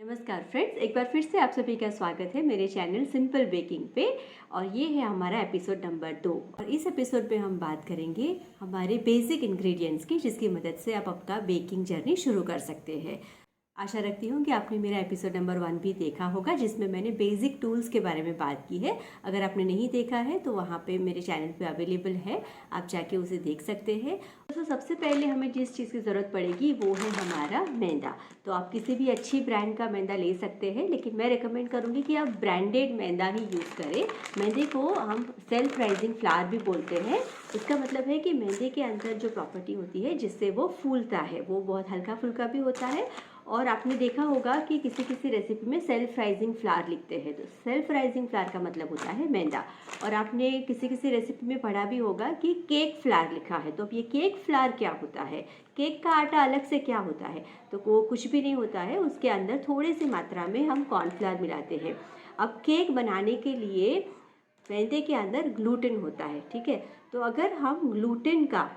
नमस्कार फ्रेंड्स, एक बार फिर से आप सभी का स्वागत है मेरे चैनल सिंपल बेकिंग पे। और ये है हमारा एपिसोड नंबर 2। और इस एपिसोड पे हम बात करेंगे हमारे बेसिक इंग्रेडिएंट्स की, जिसकी मदद से आप आपका बेकिंग जर्नी शुरू कर सकते हैं। आशा रखती हूँ कि आपने मेरा एपिसोड नंबर 1 भी देखा होगा, जिसमें मैंने बेसिक टूल्स के बारे में बात की है। अगर आपने नहीं देखा है तो वहाँ पे मेरे चैनल पे अवेलेबल है, आप जाके उसे देख सकते हैं। तो सबसे पहले हमें जिस चीज़ की ज़रूरत पड़ेगी वो है हमारा मैदा। तो आप किसी भी अच्छी ब्रांड का मैदा ले सकते हैं, लेकिन मैं रिकमेंड करूँगी कि आप ब्रांडेड मैदा ही यूज़ करें। मैदे को हम सेल्फ राइजिंग फ्लावर भी बोलते हैं। इसका मतलब है कि मैदे के अंदर जो प्रॉपर्टी होती है जिससे वो फूलता है, वो बहुत हल्का फुल्का भी होता है। और आपने देखा होगा कि किसी किसी रेसिपी में सेल्फ राइजिंग फ्लावर लिखते हैं, तो सेल्फ राइजिंग फ्लावर का मतलब होता है मैदा। और आपने किसी किसी रेसिपी में पढ़ा भी होगा कि केक फ्लावर लिखा है। तो अब ये केक फ्लावर क्या होता है, केक का आटा अलग से क्या होता है? तो वो कुछ भी नहीं होता है, उसके अंदर थोड़ी सी मात्रा में हम कॉर्नफ्लावर मिलाते हैं। अब केक बनाने के लिए मैदे के अंदर ग्लूटेन होता है, ठीक है। तो अगर हम ग्लूटेन का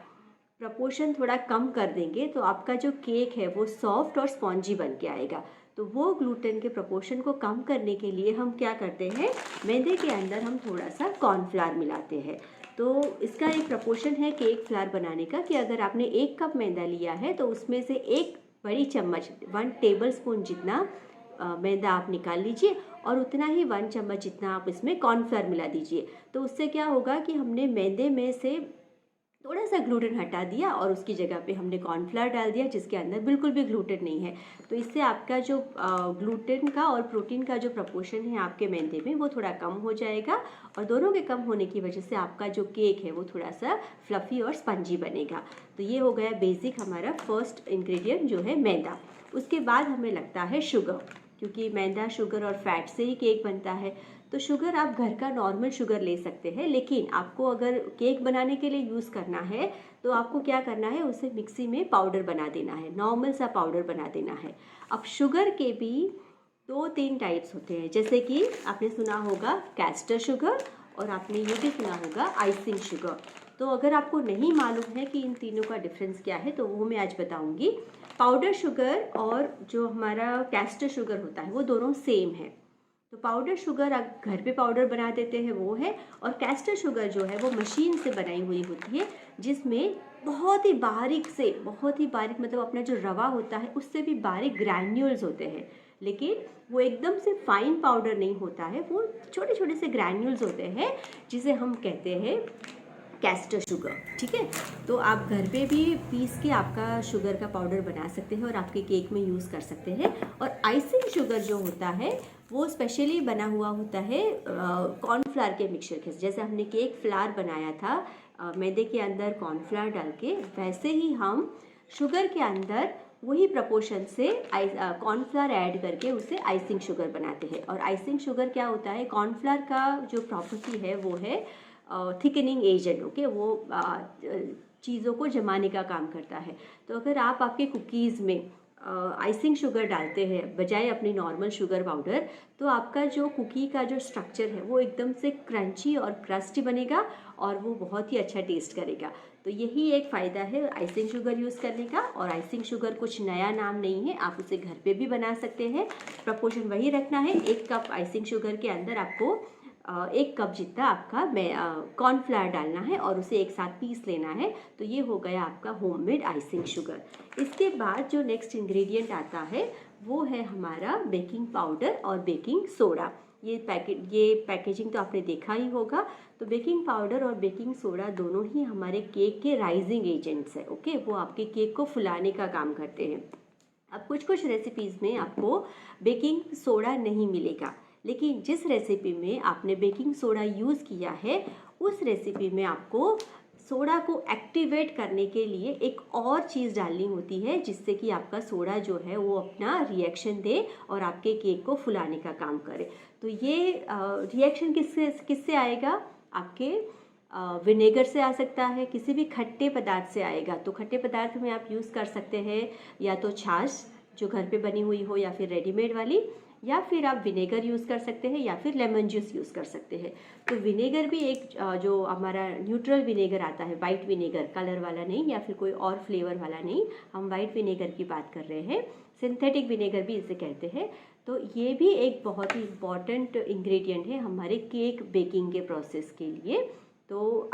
प्रपोर्शन थोड़ा कम कर देंगे तो आपका जो केक है वो सॉफ्ट और स्पॉन्जी बन के आएगा। तो वो ग्लूटेन के प्रपोर्शन को कम करने के लिए हम क्या करते हैं, मैदे के अंदर हम थोड़ा सा कॉर्नफ्लावर मिलाते हैं। तो इसका एक प्रपोर्शन है केक फ्लावर बनाने का कि अगर आपने 1 कप मैदा लिया है तो उसमें से 1 बड़ी चम्मच 1 टेबल स्पून जितना मैदा आप निकाल लीजिए, और उतना ही 1 चम्मच जितना आप इसमें कॉर्नफ्लावर मिला दीजिए। तो उससे क्या होगा कि हमने मैदे में से थोड़ा सा ग्लूटेन हटा दिया और उसकी जगह पे हमने कॉर्नफ्लावर डाल दिया, जिसके अंदर बिल्कुल भी ग्लूटेन नहीं है। तो इससे आपका जो ग्लूटेन का और प्रोटीन का जो प्रपोर्शन है आपके मैदे में वो थोड़ा कम हो जाएगा। और दोनों के कम होने की वजह से आपका जो केक है वो थोड़ा सा फ्लफ़ी और स्पंजी बनेगा। तो ये हो गया बेसिक हमारा फर्स्ट इंग्रेडिएंट जो है मैदा। उसके बाद हमें लगता है शुगर, क्योंकि मैदा शुगर और फैट से ही केक बनता है। तो शुगर आप घर का नॉर्मल शुगर ले सकते हैं, लेकिन आपको अगर केक बनाने के लिए यूज़ करना है तो आपको क्या करना है, उसे मिक्सी में पाउडर बना देना है, नॉर्मल सा पाउडर बना देना है। अब शुगर के भी 2-3 टाइप्स होते हैं, जैसे कि आपने सुना होगा कैस्टर शुगर, और आपने ये भी सुना होगा आइसिंग शुगर। तो अगर आपको नहीं मालूम है कि इन तीनों का डिफरेंस क्या है तो वो मैं आज बताऊंगी। पाउडर शुगर और जो हमारा कैस्टर शुगर होता है वो दोनों सेम है। तो पाउडर शुगर आप घर पे पाउडर बना देते हैं वो है, और कैस्टर शुगर जो है वो मशीन से बनाई हुई होती है, जिसमें बहुत ही बारीक मतलब अपना जो रवा होता है उससे भी बारीक ग्रैन्यूल्स होते हैं। लेकिन वो एकदम से फाइन पाउडर नहीं होता है, वो छोटे छोटे से ग्रैन्यूल्स होते हैं, जिसे हम कहते हैं कैस्टर शुगर, ठीक है। तो आप घर पे भी पीस के आपका शुगर का पाउडर बना सकते हैं और आपके केक में यूज़ कर सकते हैं। और आइसिंग शुगर जो होता है वो स्पेशली बना हुआ होता है कॉर्नफ्लावर के मिक्सचर के। जैसे हमने केक फ्लावर बनाया था मैदे के अंदर कॉर्नफ्लावर डाल के, वैसे ही हम शुगर के अंदर वही प्रपोर्शन से कॉर्नफ्लावर ऐड करके उसे आइसिंग शुगर बनाते हैं। और आइसिंग शुगर क्या होता है, कॉर्नफ्लावर का जो प्रॉपर्टी है वो है थिकनिंग एजेंट, ओके। वो चीज़ों को जमाने का काम करता है। तो अगर आप आपके कुकीज़ में आइसिंग शुगर डालते हैं बजाय अपनी नॉर्मल शुगर पाउडर, तो आपका जो कुकी का जो स्ट्रक्चर है वो एकदम से क्रंची और क्रस्टी बनेगा और वो बहुत ही अच्छा टेस्ट करेगा। तो यही एक फ़ायदा है आइसिंग शुगर यूज़ करने का। और आइसिंग शुगर कुछ नया नाम नहीं है, आप उसे घर पे भी बना सकते हैं। प्रपोर्शन वही रखना है, 1 कप आइसिंग शुगर के अंदर आपको 1 कप जितना आपका कॉर्नफ्लावर डालना है और उसे एक साथ पीस लेना है। तो ये हो गया आपका होममेड आइसिंग शुगर। इसके बाद जो नेक्स्ट इंग्रेडिएंट आता है वो है हमारा बेकिंग पाउडर और बेकिंग सोडा। ये पैकेजिंग तो आपने देखा ही होगा। तो बेकिंग पाउडर और बेकिंग सोडा दोनों ही हमारे केक के राइजिंग एजेंट्स हैं, ओके। वो आपके केक को फुलाने का काम करते हैं। अब कुछ कुछ रेसिपीज़ में आपको बेकिंग सोडा नहीं मिलेगा, लेकिन जिस रेसिपी में आपने बेकिंग सोडा यूज़ किया है उस रेसिपी में आपको सोडा को एक्टिवेट करने के लिए एक और चीज़ डालनी होती है, जिससे कि आपका सोडा जो है वो अपना रिएक्शन दे और आपके केक को फुलाने का काम करे। तो ये रिएक्शन किससे किससे आएगा, आपके विनेगर से आ सकता है, किसी भी खट्टे पदार्थ से आएगा। तो खट्टे पदार्थ में आप यूज़ कर सकते हैं या तो छाछ जो घर पे बनी हुई हो या फिर रेडीमेड वाली, या फिर आप विनेगर यूज़ कर सकते हैं या फिर लेमन जूस यूज़ कर सकते हैं। तो विनेगर भी एक जो हमारा न्यूट्रल विनेगर आता है, वाइट विनेगर, कलर वाला नहीं या फिर कोई और फ्लेवर वाला नहीं, हम वाइट विनेगर की बात कर रहे हैं। सिंथेटिक विनेगर भी इसे कहते हैं। तो ये भी एक बहुत ही इम्पॉर्टेंट इंग्रेडिएंट है हमारे केक बेकिंग के प्रोसेस के लिए। तो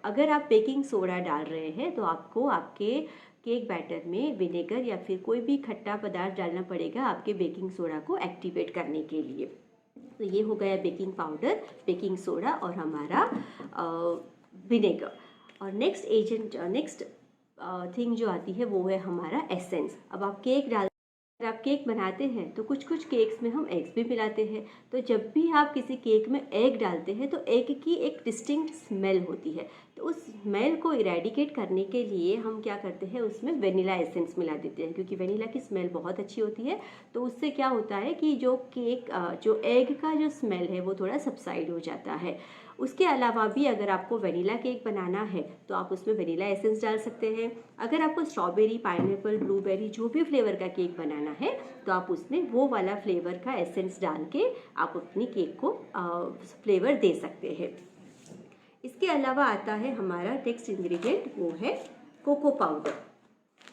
अगर आप बेकिंग सोडा डाल रहे हैं तो आपको आपके केक बैटर में विनेगर या फिर कोई भी खट्टा पदार्थ डालना पड़ेगा आपके बेकिंग सोडा को एक्टिवेट करने के लिए। तो ये हो गया बेकिंग पाउडर, बेकिंग सोडा और हमारा विनेगर। और नेक्स्ट थिंग जो आती है वो है हमारा एसेंस। अब अगर आप केक बनाते हैं तो कुछ केक्स में हम एग्स भी मिलाते हैं। तो जब भी आप किसी केक में एग डालते हैं तो एग की एक डिस्टिंक्ट स्मेल होती है। तो उस स्मेल को इरेडिकेट करने के लिए हम क्या करते हैं, उसमें वेनिला एसेंस मिला देते हैं, क्योंकि वेनिला की स्मेल बहुत अच्छी होती है। तो उससे क्या होता है कि जो एग का जो स्मेल है वो थोड़ा सबसाइड हो जाता है। उसके अलावा भी अगर आपको वेनिला केक बनाना है तो आप उसमें वेनिला एसेंस डाल सकते हैं। अगर आपको स्ट्रॉबेरी, पाइनएप्पल, ब्लूबेरी जो भी फ्लेवर का केक बनाना है तो आप उसमें वो वाला फ्लेवर का एसेंस डाल के आप अपनी केक को फ्लेवर दे सकते हैं। इसके अलावा आता है हमारा नेक्स्ट इंग्रेडिएंट, वो है कोको पाउडर।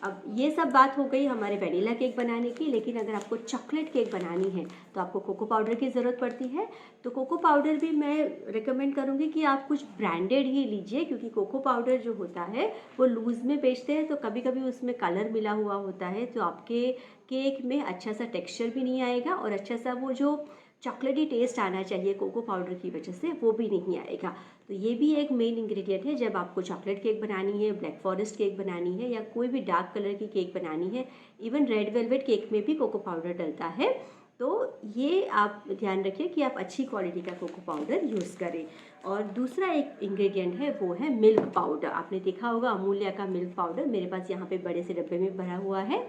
अब ये सब बात हो गई हमारे वेनिला केक बनाने की, लेकिन अगर आपको चॉकलेट केक बनानी है तो आपको कोको पाउडर की ज़रूरत पड़ती है। तो कोको पाउडर भी मैं रिकमेंड करूँगी कि आप कुछ ब्रांडेड ही लीजिए, क्योंकि कोको पाउडर जो होता है वो लूज़ में बेचते हैं तो कभी कभी उसमें कलर मिला हुआ होता है, तो आपके केक में अच्छा सा टेक्स्चर भी नहीं आएगा और अच्छा सा वो जो चॉकलेटी टेस्ट आना चाहिए कोको पाउडर की वजह से वो भी नहीं आएगा। तो ये भी एक मेन इंग्रेडिएंट है जब आपको चॉकलेट केक बनानी है, ब्लैक फॉरेस्ट केक बनानी है या कोई भी डार्क कलर की केक बनानी है। इवन रेड वेलवेट केक में भी कोको पाउडर डलता है। तो ये आप ध्यान रखिए कि आप अच्छी क्वालिटी का कोको पाउडर यूज़ करें। और दूसरा एक इंग्रेडिएंट है वो है मिल्क पाउडर। आपने देखा होगा अमूल्य का मिल्क पाउडर मेरे पास यहाँ पे बड़े से डब्बे में भरा हुआ है।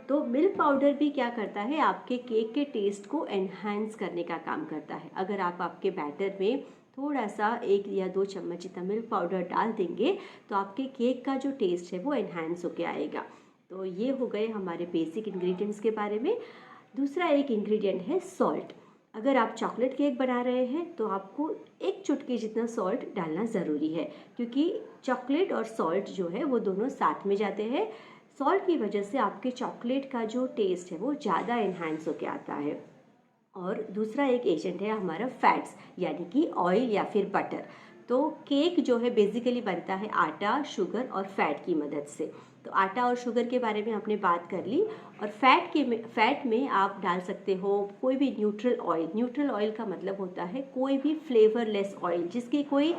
तो मिल्क पाउडर भी क्या करता है, आपके केक के टेस्ट को एनहांस करने का काम करता है। अगर आप आपके बैटर में थोड़ा सा 1 या 2 चम्मच जितना मिल्क पाउडर डाल देंगे तो आपके केक का जो टेस्ट है वो एनहांस होके आएगा। तो ये हो गए हमारे बेसिक इंग्रेडिएंट्स के बारे में। दूसरा एक इंग्रेडिएंट है सॉल्ट। अगर आप चॉकलेट केक बना रहे हैं तो आपको 1 चुटकी जितना सॉल्ट डालना ज़रूरी है, क्योंकि चॉकलेट और सॉल्ट जो है वो दोनों साथ में जाते हैं। सॉल्ट की वजह से आपके चॉकलेट का जो टेस्ट है वो ज़्यादा एनहांस होके आता है। और दूसरा एक एजेंट है हमारा फैट्स, यानी कि ऑयल या फिर बटर। तो केक जो है बेसिकली बनता है आटा, शुगर और फैट की मदद से। तो आटा और शुगर के बारे में आपने बात कर ली। और फैट में आप डाल सकते हो कोई भी न्यूट्रल ऑयल। न्यूट्रल ऑयल का मतलब होता है कोई भी फ्लेवरलेस ऑयल जिसकी कोई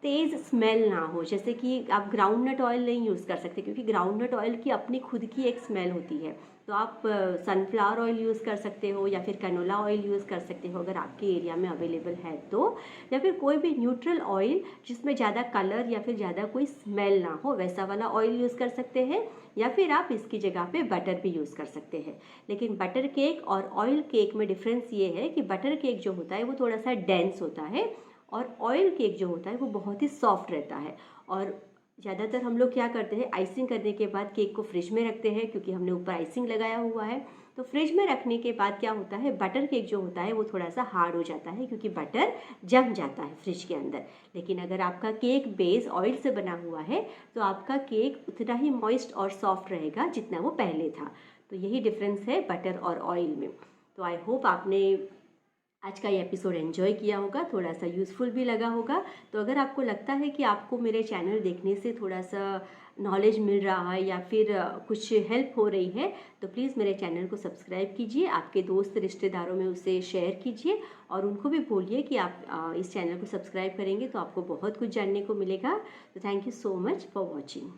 तेज़ स्मेल ना हो। जैसे कि आप ग्राउंडनट ऑयल नहीं यूज़ कर सकते, क्योंकि ग्राउंडनट ऑयल की अपनी खुद की एक स्मेल होती है। तो आप सनफ्लावर ऑयल यूज़ कर सकते हो या फिर कैनोला ऑयल यूज़ कर सकते हो अगर आपके एरिया में अवेलेबल है तो। या फिर कोई भी न्यूट्रल ऑयल जिसमें ज़्यादा कलर या फिर ज़्यादा कोई स्मेल ना हो, वैसा वाला ऑयल यूज़ कर सकते हैं। या फिर आप इसकी जगह पे बटर भी यूज़ कर सकते हैं। लेकिन बटर केक और ऑयल केक में डिफरेंस ये है कि बटर केक जो होता है वो थोड़ा सा डेंस होता है और ऑयल केक जो होता है वो बहुत ही सॉफ्ट रहता है। और ज़्यादातर हम लोग क्या करते हैं, आइसिंग करने के बाद केक को फ्रिज में रखते हैं, क्योंकि हमने ऊपर आइसिंग लगाया हुआ है। तो फ्रिज में रखने के बाद क्या होता है, बटर केक जो होता है वो थोड़ा सा हार्ड हो जाता है, क्योंकि बटर जम जाता है फ्रिज के अंदर। लेकिन अगर आपका केक बेस ऑयल से बना हुआ है तो आपका केक उतना ही मॉइस्ट और सॉफ्ट रहेगा जितना वो पहले था। तो यही डिफरेंस है बटर और ऑयल में। तो आई होप आपने आज का ये एपिसोड एंजॉय किया होगा, थोड़ा सा यूज़फुल भी लगा होगा। तो अगर आपको लगता है कि आपको मेरे चैनल देखने से थोड़ा सा नॉलेज मिल रहा है या फिर कुछ हेल्प हो रही है तो प्लीज़ मेरे चैनल को सब्सक्राइब कीजिए, आपके दोस्त रिश्तेदारों में उसे शेयर कीजिए और उनको भी बोलिए कि आप इस चैनल को सब्सक्राइब करेंगे तो आपको बहुत कुछ जानने को मिलेगा। तो thank you so much for watching.